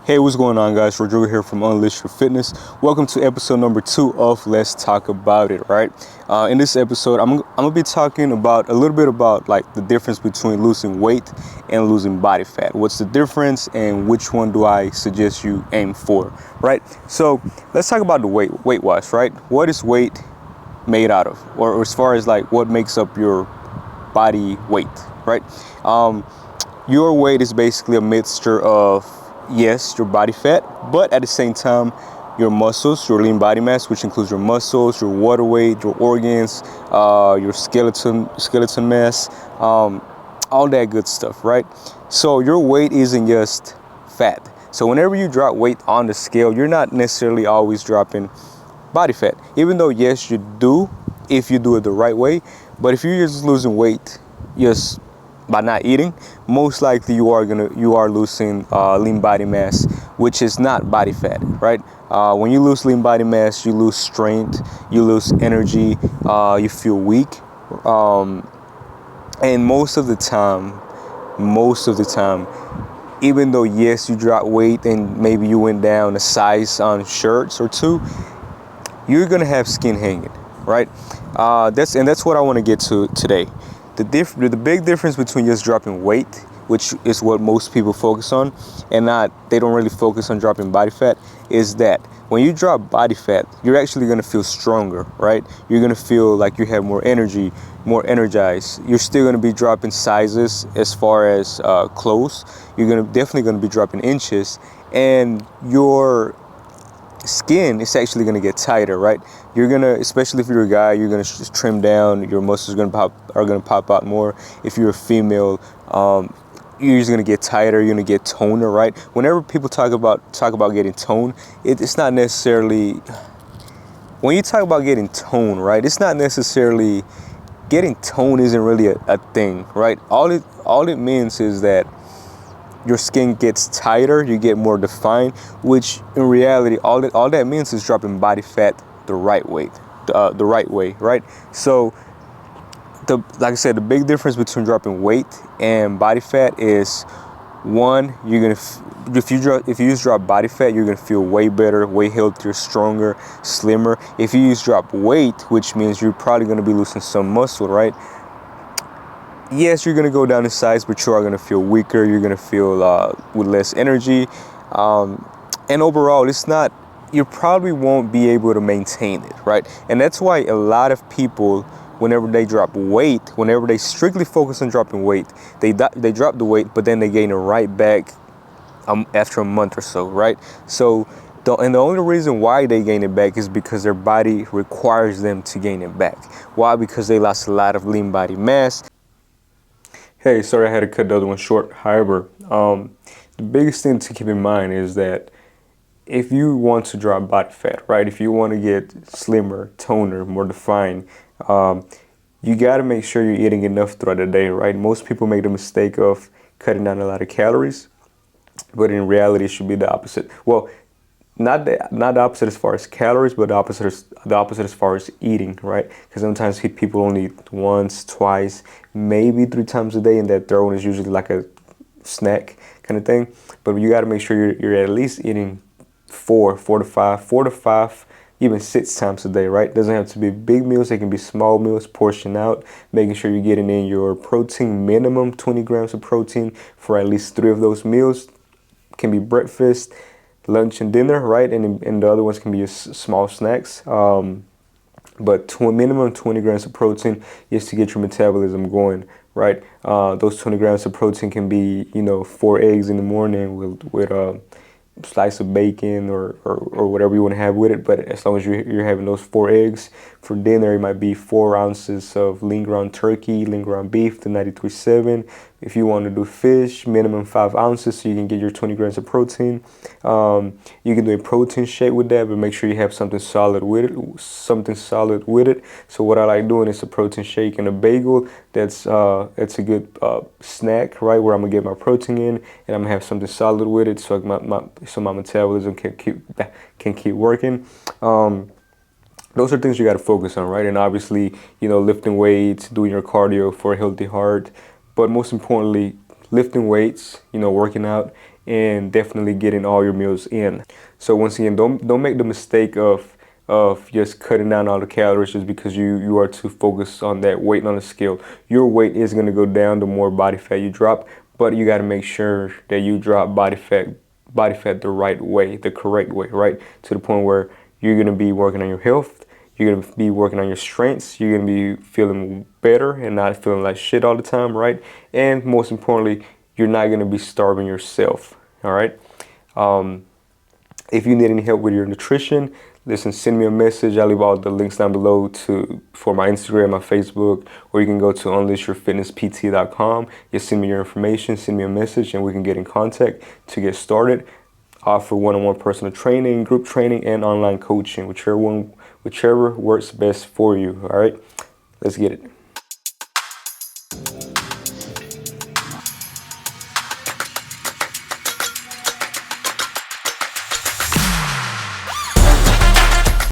Hey, what's going on, guys? Rodrigo here from Unleash Your Fitness. Welcome to episode number 2 of Let's Talk About It, right? In this episode, I'm gonna be talking about a little bit about like the difference between losing weight and losing body fat. What's the difference and which one do I suggest you aim for, right? So let's talk about the weight wise, right? What is weight made out of? Or as far as like what makes up your body weight, right? Your weight is basically a mixture of, yes, your body fat, but at the same time, your muscles, your lean body mass, which includes your muscles, your water weight, your organs, your skeleton mass, all that good stuff, right? So your weight isn't just fat. So whenever you drop weight on the scale, you're not necessarily always dropping body fat, even though yes, you do if you do it the right way. But if you're just losing weight, just by not eating, most likely you are losing lean body mass, which is not body fat, right? When you lose lean body mass, you lose strength, you lose energy, you feel weak, and most of the time, even though yes, you drop weight and maybe you went down a size on shirts or two, you're gonna have skin hanging, right? That's what I want to get to today. The big difference between just dropping weight, which is what most people focus on, and they don't really focus on dropping body fat, is that when you drop body fat, you're actually gonna feel stronger, right? You're gonna feel like you have more energy, more energized. You're still gonna be dropping sizes as far as clothes. You're definitely gonna be dropping inches, and your skin is actually going to get tighter, right? You're going to, especially if you're a guy, you're going to just trim down, your muscles are going to pop out more. If you're a female, you're just going to get tighter, you're going to get toner, right? Whenever people talk about getting tone, it's not necessarily, when you talk about getting tone, right, it's not necessarily, getting tone isn't really a thing, right? All it means is that your skin gets tighter, you get more defined, which in reality, all that means is dropping body fat the right way, right? So, like I said, the big difference between dropping weight and body fat is, one, if you just drop body fat, you're gonna feel way better, way healthier, stronger, slimmer. If you just drop weight, which means you're probably gonna be losing some muscle, right? Yes, you're going to go down in size, but you are going to feel weaker. You're going to feel with less energy. And overall, you probably won't be able to maintain it, right? And that's why a lot of people, whenever they drop weight, whenever they strictly focus on dropping weight, they drop the weight, but then they gain it right back after a month or so, right? So, the only reason why they gain it back is because their body requires them to gain it back. Why? Because they lost a lot of lean body mass. Hey, sorry I had to cut the other one short. However, the biggest thing to keep in mind is that if you want to drop body fat, right? If you want to get slimmer, toner, more defined, you got to make sure you're eating enough throughout the day, right? Most people make the mistake of cutting down a lot of calories, but in reality, it should be the opposite. Well, not the opposite as far as calories, but the opposite as far as eating, right? Because sometimes people only eat once, twice, maybe 3 times a day, and that third one is usually like a snack kind of thing. But you got to make sure you're at least eating four to five, even 6 times a day, right? It doesn't have to be big meals. It can be small meals, portion out, making sure you're getting in your protein, minimum 20 grams of protein for at least 3 of those meals. Can be breakfast, lunch, and dinner, right? And the other ones can be small snacks. But minimum 20 grams of protein is to get your metabolism going, right? Those 20 grams of protein can be, 4 eggs in the morning with a slice of bacon or whatever you want to have with it. But as long as you're having those 4 eggs, for dinner it might be 4 ounces of lean ground turkey, lean ground beef, the 93.7. If you want to do fish, minimum 5 ounces so you can get your 20 grams of protein. You can do a protein shake with that, but make sure you have something solid with it. So what I like doing is a protein shake and a bagel. That's a good snack, right, where I'm gonna get my protein in, and I'm gonna have something solid with it, so my metabolism can keep working. Those are things you got to focus on, right? And obviously, lifting weights, doing your cardio for a healthy heart, but most importantly, lifting weights, working out, and definitely getting all your meals in. So once again, don't make the mistake of just cutting down all the calories just because you are too focused on that weight on the scale. Your weight is going to go down the more body fat you drop, but you got to make sure that you drop body fat the right way, the correct way, right? To the point where you're going to be working on your health, you're going to be working on your strengths, you're going to be feeling better and not feeling like shit all the time, right? And most importantly, you're not going to be starving yourself, all right? If you need any help with your nutrition, listen, send me a message. I'll leave all the links down below for my Instagram, my Facebook, or you can go to unleashyourfitnesspt.com. Just send me your information, send me a message, and we can get in contact to get started. Offer one-on-one personal training, group training, and online coaching, whichever works best for you. All right, let's get it.